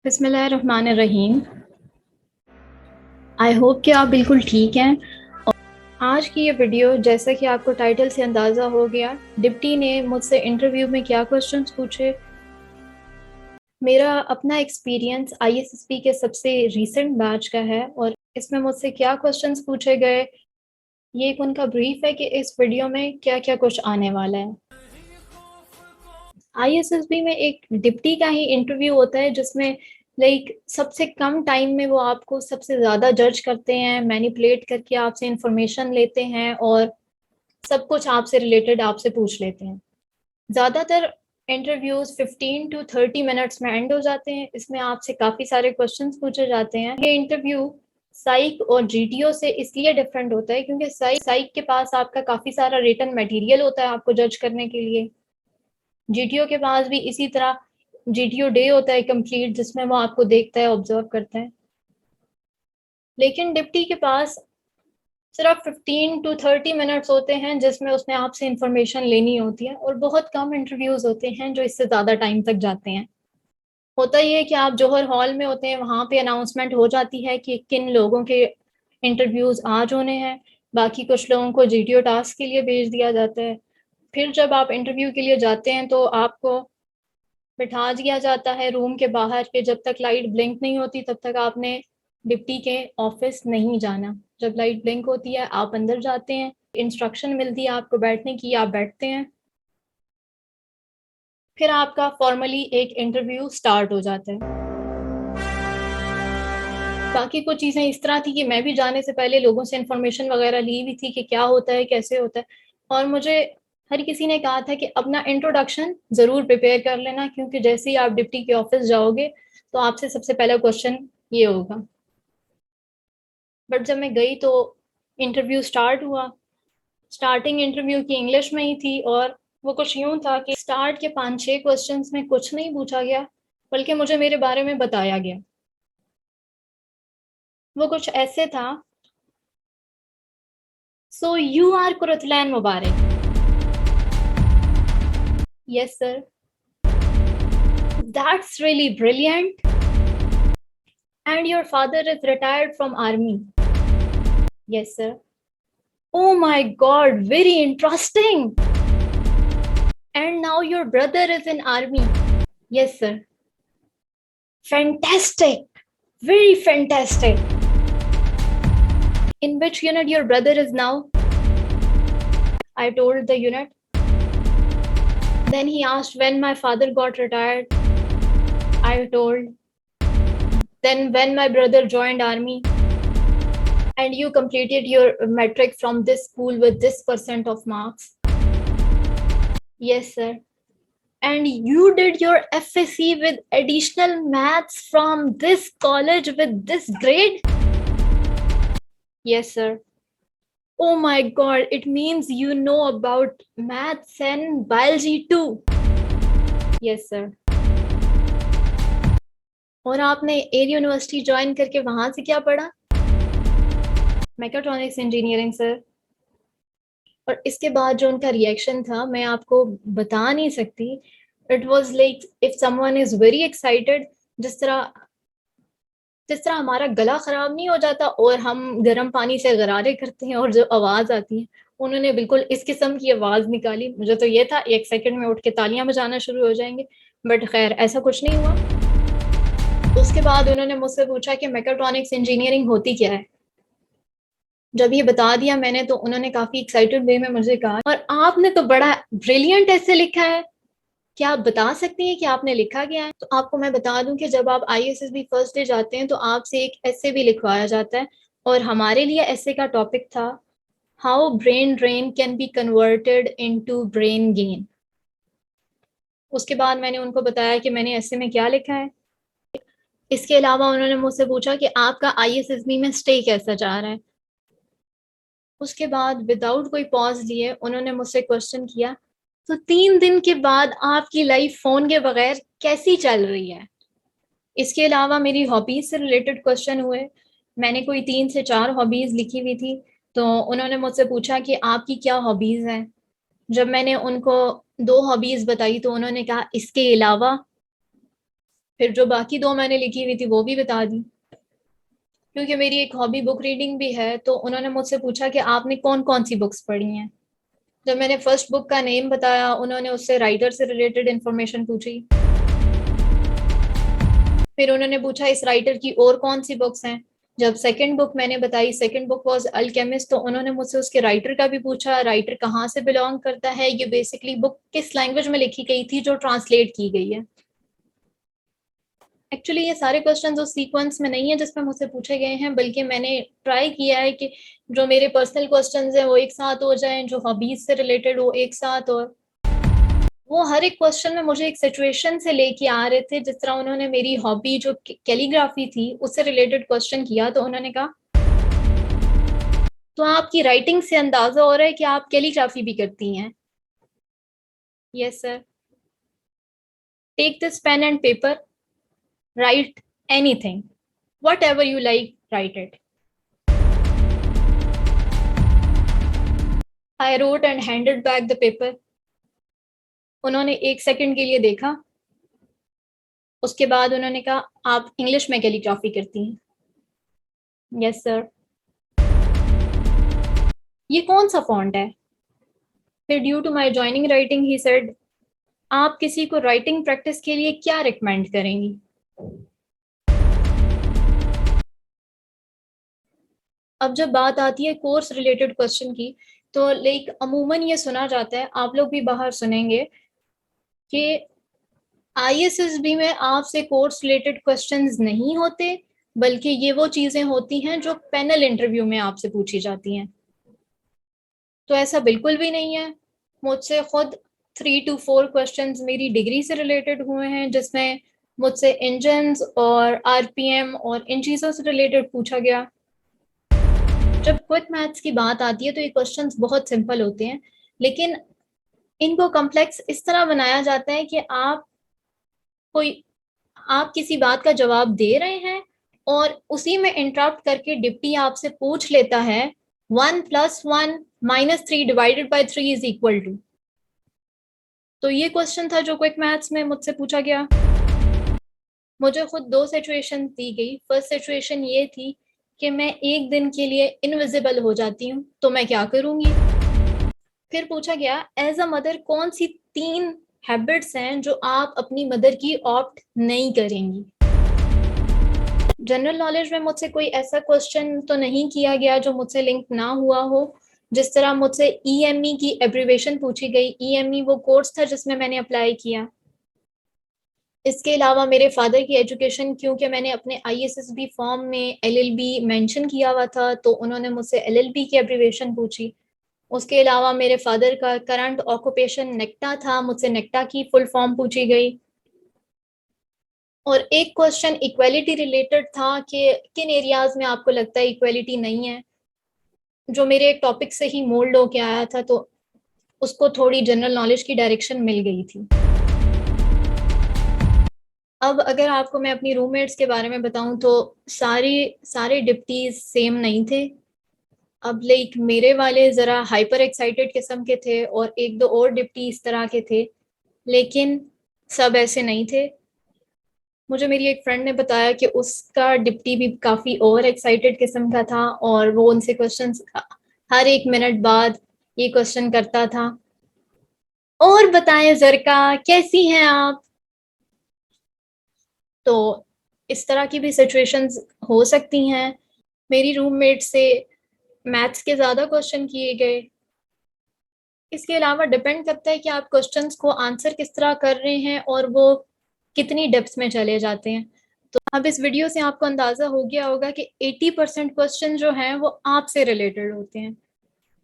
बिस्मिल्लाहिर्रहमानिर्रहीम। I hope कि आप बिल्कुल ठीक हैं। आज की ये वीडियो, जैसा कि आपको टाइटल से अंदाज़ा हो गया, डिप्टी ने मुझसे इंटरव्यू में क्या क्वेश्चंस पूछे, मेरा अपना एक्सपीरियंस आईएसएसपी के सबसे रीसेंट बैच का है और इसमें मुझसे क्या क्वेश्चंस पूछे गए, ये एक उनका ब्रीफ है कि इस वीडियो में क्या क्या कुछ आने वाला है। आईएसएसबी में एक डिप्टी का ही इंटरव्यू होता है जिसमें सबसे कम टाइम में वो आपको सबसे ज़्यादा जज करते हैं, मैनिपुलेट करके आपसे इंफॉर्मेशन लेते हैं और सब कुछ आपसे रिलेटेड आपसे पूछ लेते हैं। ज़्यादातर इंटरव्यूज 15 टू 30 मिनट्स में एंड हो जाते हैं। इसमें आपसे काफ़ी सारे क्वेश्चंस पूछे जाते हैं। ये इंटरव्यू साइक और जीटीओ से इसलिए डिफरेंट होता है क्योंकि साइक के पास आपका काफ़ी सारा रिटन मटेरियल होता है आपको जज करने के लिए। जीटीओ के पास भी इसी तरह जीटीओ डे होता है कंप्लीट, जिसमें वो आपको देखता है, ऑब्जर्व करता है। लेकिन डिप्टी के पास सिर्फ 15 टू 30 मिनट्स होते हैं जिसमें उसने आपसे इंफॉर्मेशन लेनी होती है और बहुत कम इंटरव्यूज होते हैं जो इससे ज़्यादा टाइम तक जाते हैं। होता ही है कि आप जोहर हॉल में होते हैं, वहाँ पे अनाउंसमेंट हो जाती है कि किन लोगों के इंटरव्यूज आज होने हैं। बाकी कुछ लोगों को जीटीओ टास्क के लिए भेज दिया जाता है। फिर जब आप इंटरव्यू के लिए जाते हैं तो आपको बिठा दिया जाता है रूम के बाहर के, जब तक लाइट ब्लिंक नहीं होती तब तक आपने डिप्टी के ऑफिस नहीं जाना। जब लाइट ब्लिंक होती है आप अंदर जाते हैं, इंस्ट्रक्शन मिलती है आपको बैठने की, आप बैठते हैं। फिर आपका फॉर्मली एक इंटरव्यू स्टार्ट हो जाता है। बाकी कुछ चीज़ें इस तरह थी कि मैं भी जाने से पहले लोगों से इंफॉर्मेशन वगैरह ली हुई थी कि क्या होता है, कैसे होता है। और मुझे हर किसी ने कहा था कि अपना इंट्रोडक्शन ज़रूर प्रिपेयर कर लेना, क्योंकि जैसे ही आप डिप्टी के ऑफिस जाओगे तो आपसे सबसे पहला क्वेश्चन ये होगा। बट जब मैं गई तो इंटरव्यू स्टार्ट हुआ। स्टार्टिंग इंटरव्यू की इंग्लिश में ही थी और वो कुछ यूं था कि स्टार्ट के 5-6 क्वेश्चंस में कुछ नहीं पूछा गया, बल्कि मुझे मेरे बारे में बताया गया। वो कुछ ऐसे था, so you are Qurratulain Mubarak. Yes sir. That's really brilliant. And your father is retired from army. Yes sir. Oh my God, very interesting. And now your brother is in army. Yes, sir. Fantastic. Very fantastic. In which unit your brother is now? I told the unit. Then he asked when my father got retired. I told. Then when my brother joined army. And you completed your metric from this school with this % of marks. Yes, sir. And you did your FSC with additional maths from this college with this grade? Yes, sir. Oh my God, it means you know about maths and biology too. Yes, sir. और आपने air university join करके वहां से क्या पढ़ा? Mechatronics engineering sir. और इसके बाद जो उनका रिएक्शन था मैं आपको बता नहीं सकती। It was like if someone is very excited, जिस तरह हमारा गला खराब नहीं हो जाता और हम गर्म पानी से गरारे करते हैं और जो आवाज आती है, उन्होंने बिल्कुल इस किस्म की आवाज निकाली। मुझे तो ये था 1 सेकंड में उठ के तालियां बजाना शुरू हो जाएंगे, बट खैर ऐसा कुछ नहीं हुआ। उसके बाद उन्होंने मुझसे पूछा कि मैकाट्रॉनिक्स इंजीनियरिंग होती क्या है। जब ये बता दिया मैंने तो उन्होंने काफी एक्साइटेड वे में मुझे कहा, और आपने तो बड़ा ब्रिलियंट ऐसे लिखा है, क्या आप बता सकती हैं कि आपने लिखा क्या है? तो आपको मैं बता दूं कि जब आप आईएसएसबी फर्स्ट डे जाते हैं तो आपसे एक ऐसे भी लिखवाया जाता है, और हमारे लिए ऐसे का टॉपिक था how brain drain can be converted into brain gain. उसके बाद मैंने उनको बताया कि मैंने ऐसे में क्या लिखा है। इसके अलावा उन्होंने मुझसे पूछा कि आपका आईएसएसबी में स्टे कैसा जा रहा है। उसके बाद विदाउट कोई पॉज लिए उन्होंने मुझसे क्वेश्चन किया, तो 3 दिन के बाद आपकी लाइफ फोन के बगैर कैसी चल रही है? इसके अलावा मेरी हॉबीज से रिलेटेड क्वेश्चन हुए। मैंने कोई 3 से 4 हॉबीज लिखी हुई थी, तो उन्होंने मुझसे पूछा कि आपकी क्या हॉबीज हैं। जब मैंने उनको 2 हॉबीज बताई तो उन्होंने कहा इसके अलावा। फिर जो बाकी 2 मैंने लिखी हुई थी वो भी बता दी। क्योंकि मेरी एक हॉबी बुक रीडिंग भी है, तो उन्होंने मुझसे पूछा कि आपने कौन कौन सी बुक्स पढ़ी हैं। जब मैंने फर्स्ट बुक का नेम बताया, उन्होंने उससे राइटर से रिलेटेड इन्फॉर्मेशन पूछी। फिर उन्होंने पूछा इस राइटर की और कौन सी बुक्स हैं। जब सेकंड बुक मैंने बताई, सेकंड बुक वाज अल्केमिस्ट, तो उन्होंने मुझसे उसके राइटर का भी पूछा, राइटर कहाँ से बिलोंग करता है, ये बेसिकली बुक किस लैंग्वेज में लिखी गई थी जो ट्रांसलेट की गई है। एक्चुअली ये सारे क्वेश्चंस उस सीक्वेंस में नहीं है जिसमें मुझसे पूछे गए हैं, बल्कि मैंने ट्राई किया है कि जो मेरे पर्सनल क्वेश्चंस हैं वो एक साथ हो जाएं, जो हॉबीज से रिलेटेड हो एक साथ, और वो हर एक क्वेश्चन में मुझे एक सिचुएशन से लेके आ रहे थे। जिस तरह उन्होंने मेरी हॉबी जो कैलीग्राफी थी उससे रिलेटेड क्वेश्चन किया, तो उन्होंने कहा तो आपकी राइटिंग से अंदाजा हो रहा है कि आप कैलीग्राफी भी करती हैं। Yes sir. Take this pen and paper, write anything, whatever you like, write it. I wrote and handed back the paper. उन्होंने 1 सेकंड के लिए देखा, उसके बाद उन्होंने कहा आप इंग्लिश में कैलीग्राफी करती हैं। Yes sir. ये कौन सा फॉन्ट है? फिर due to my joining writing he said आप किसी को राइटिंग प्रैक्टिस के लिए क्या रिकमेंड करेंगी? अब जब बात आती है कोर्स रिलेटेड क्वेश्चन की, तो लाइक अमूमन ये सुना जाता है, आप लोग भी बाहर सुनेंगे, कि आईएसएसबी में आपसे कोर्स रिलेटेड क्वेश्चंस नहीं होते, बल्कि ये वो चीजें होती हैं जो पैनल इंटरव्यू में आपसे पूछी जाती हैं। तो ऐसा बिल्कुल भी नहीं है। मुझसे खुद 3 to 4 क्वेश्चंस मेरी डिग्री से रिलेटेड हुए हैं, जिसमें मुझसे इंजन्स और आरपीएम और इन चीज़ों से रिलेटेड पूछा गया। जब क्विक मैथ्स की बात आती है तो ये क्वेश्चंस बहुत सिंपल होते हैं, लेकिन इनको कॉम्प्लेक्स इस तरह बनाया जाता है कि कोई आप किसी बात का जवाब दे रहे हैं और उसी में इंटरप्ट करके डिप्टी आपसे पूछ लेता है 1+1 - 3 ÷ 3 = 2। तो ये क्वेश्चन था जो क्विक मैथ्स में मुझसे पूछा गया। मुझे खुद 2 सिचुएशन दी गई। फर्स्ट सिचुएशन ये थी कि मैं एक दिन के लिए इनविजिबल हो जाती हूँ, तो मैं क्या करूंगी। फिर पूछा गया एज अ मदर कौन सी 3 हैबिट्स हैं जो आप अपनी मदर की ऑप्ट नहीं करेंगी। जनरल नॉलेज में मुझसे कोई ऐसा क्वेश्चन तो नहीं किया गया जो मुझसे लिंक ना हुआ हो। जिस तरह मुझसे ईएमई की एब्रीवेशन पूछी गई, ईएमई वो कोर्स था जिसमें मैंने अप्लाई किया। इसके अलावा मेरे फादर की एजुकेशन, क्योंकि मैंने अपने आईएसएसबी फॉर्म में एलएलबी मेंशन किया हुआ था, तो उन्होंने मुझसे एलएलबी की एब्रीवेशन पूछी। उसके अलावा मेरे फादर का करंट ऑक्यूपेशन नेक्टा था, मुझसे नेक्टा की फुल फॉर्म पूछी गई। और एक क्वेश्चन इक्वेलिटी रिलेटेड था कि किन एरियाज में आपको लगता है इक्वेलिटी नहीं है, जो मेरे एक टॉपिक से ही मोल्ड होके आया था, तो उसको थोड़ी जनरल नॉलेज की डायरेक्शन मिल गई थी। अब अगर आपको मैं अपनी रूममेट्स के बारे में बताऊं, तो सारे डिप्टीज सेम नहीं थे। अब लाइक मेरे वाले जरा हाइपर एक्साइटेड किस्म के थे और एक दो और डिप्टी इस तरह के थे, लेकिन सब ऐसे नहीं थे। मुझे मेरी एक फ्रेंड ने बताया कि उसका डिप्टी भी काफी ओवर एक्साइटेड किस्म का था, और वो उनसे क्वेश्चंस हर 1 मिनट बाद ये क्वेश्चन करता था, और बताएं जरका कैसी हैं आप। तो इस तरह की भी सिचुएशंस हो सकती हैं। मेरी रूममेट से मैथ्स के ज्यादा क्वेश्चन किए गए। इसके अलावा डिपेंड करता है कि आप क्वेश्चंस को आंसर किस तरह कर रहे हैं और वो कितनी डेप्थ में चले जाते हैं। तो अब इस वीडियो से आपको अंदाजा हो गया होगा कि 80% क्वेश्चन जो हैं वो आपसे रिलेटेड होते हैं।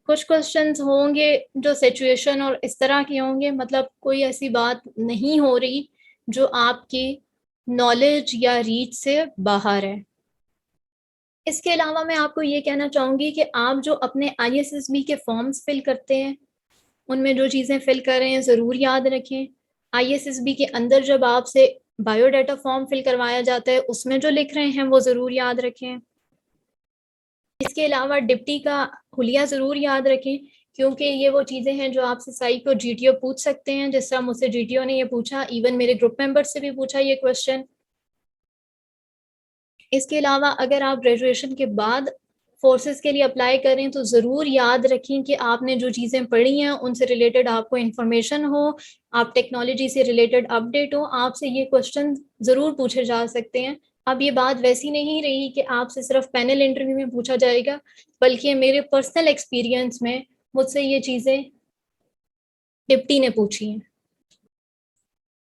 कुछ क्वेश्चंस होंगे जो सिचुएशन और इस तरह के होंगे, मतलब कोई ऐसी बात नहीं हो रही जो आपकी नॉलेज या रीच से बाहर है। इसके अलावा मैं आपको ये कहना चाहूंगी कि आप जो अपने आईएसएसबी के फॉर्म्स फिल करते हैं, उनमें जो चीज़ें फिल कर रहे हैं ज़रूर याद रखें। आईएसएसबी के अंदर जब आपसे बायोडाटा फॉर्म फिल करवाया जाता है, उसमें जो लिख रहे हैं वो ज़रूर याद रखें। इसके अलावा डिप्टी का हुलिया ज़रूर याद रखें, क्योंकि ये वो चीज़ें हैं जो आपसे साइको जीटीओ पूछ सकते हैं। जिस तरह मुझसे जीटीओ ने ये पूछा, इवन मेरे ग्रुप मेंबर से भी पूछा ये क्वेश्चन। इसके अलावा अगर आप ग्रेजुएशन के बाद फोर्सेस के लिए अप्लाई करें तो ज़रूर याद रखें कि आपने जो चीज़ें पढ़ी हैं उनसे रिलेटेड आपको इन्फॉर्मेशन हो, आप टेक्नोलॉजी से रिलेटेड अपडेट हो, आपसे ये क्वेश्चन ज़रूर पूछे जा सकते हैं। अब ये बात वैसी नहीं रही कि आपसे सिर्फ पैनल इंटरव्यू में पूछा जाएगा, बल्कि मेरे पर्सनल एक्सपीरियंस में मुझसे ये चीज़ें डिप्टी ने पूछी हैं।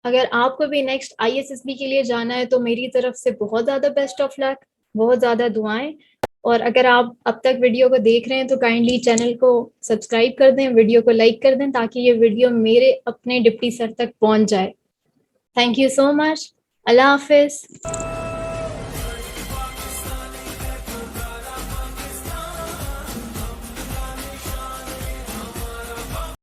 अगर आपको भी नेक्स्ट आईएसएसबी के लिए जाना है तो मेरी तरफ से बहुत ज़्यादा बेस्ट ऑफ लक, बहुत ज़्यादा दुआएं। और अगर आप अब तक वीडियो को देख रहे हैं तो काइंडली चैनल को सब्सक्राइब कर दें, वीडियो को लाइक कर दें ताकि ये वीडियो मेरे अपने डिप्टी सर तक पहुंच जाए। Thank you so much. Allah हाफिज़।